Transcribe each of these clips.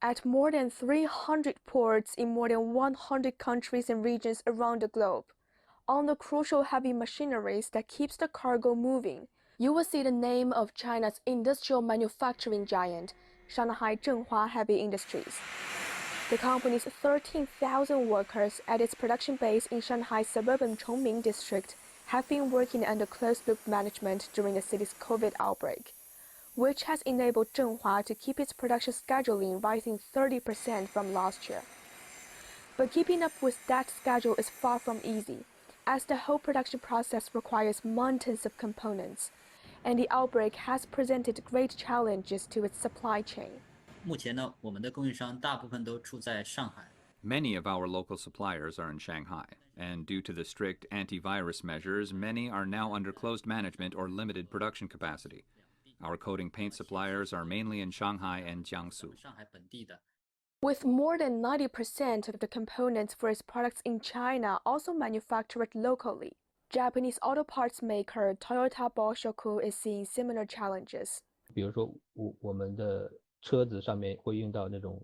at more than 300 ports in more than 100 countries and regions around the globe. On the crucial heavy machineries that keeps the cargo moving, you will see the name of China's industrial manufacturing giant, Shanghai Zhenhua Heavy Industries. The company's 13,000 workers at its production base in Shanghai's suburban Chongming district have been working under closed-loop management during the city's COVID outbreak, which has enabled Zhenhua to keep its production scheduling rising 30% from last year. But keeping up with that schedule is far from easy, as the whole production process requires mountains of components, and the outbreak has presented great challenges to its supply chain. 目前呢，我们的供应商大部分都处在上海。 Many of our local suppliers are in Shanghai, and due to the strict antivirus measures, many are now under closed management or limited production capacity. Our coating paint suppliers are mainly in Shanghai and Jiangsu. With more than 90% of the components for its products in China also manufactured locally, Japanese auto parts maker Toyota Boshoku is seeing similar challenges. 比如说我们的车子上面会用到那种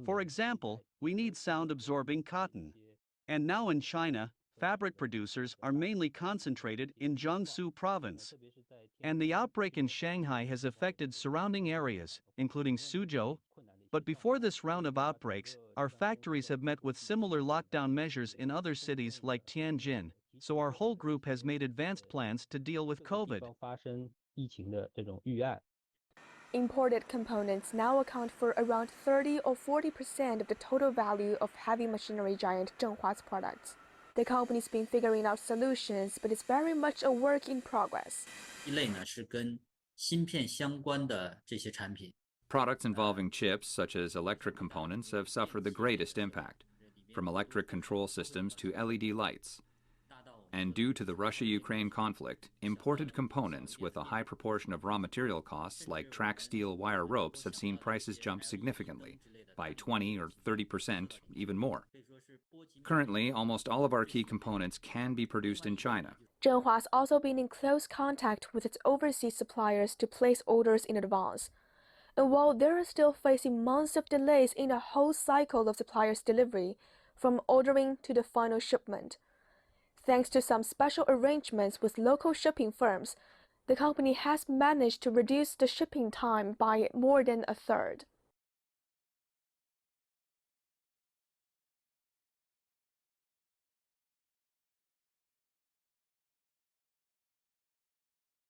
For example, we need sound-absorbing cotton. And now in China, fabric producers are mainly concentrated in Jiangsu province. And the outbreak in Shanghai has affected surrounding areas, including Suzhou. But before this round of outbreaks, our factories have met with similar lockdown measures in other cities like Tianjin, so our whole group has made advanced plans to deal with COVID. 发生疫情的这种预案。 Imported components now account for around 30 or 40% of the total value of heavy machinery giant Zhenhua's products. The company's been figuring out solutions, but it's very much a work in progress. 一类呢是跟芯片相关的这些产品。 Products involving chips, such as electric components, have suffered the greatest impact, from electric control systems to LED lights. And due to the Russia-Ukraine conflict, imported components with a high proportion of raw material costs like track steel wire ropes have seen prices jump significantly, by 20 or 30%, even more. Currently, almost all of our key components can be produced in China. Zhenhua has also been in close contact with its overseas suppliers to place orders in advance. And while they are still facing months of delays in the whole cycle of suppliers' delivery, from ordering to the final shipment, thanks to some special arrangements with local shipping firms, the company has managed to reduce the shipping time by more than a third.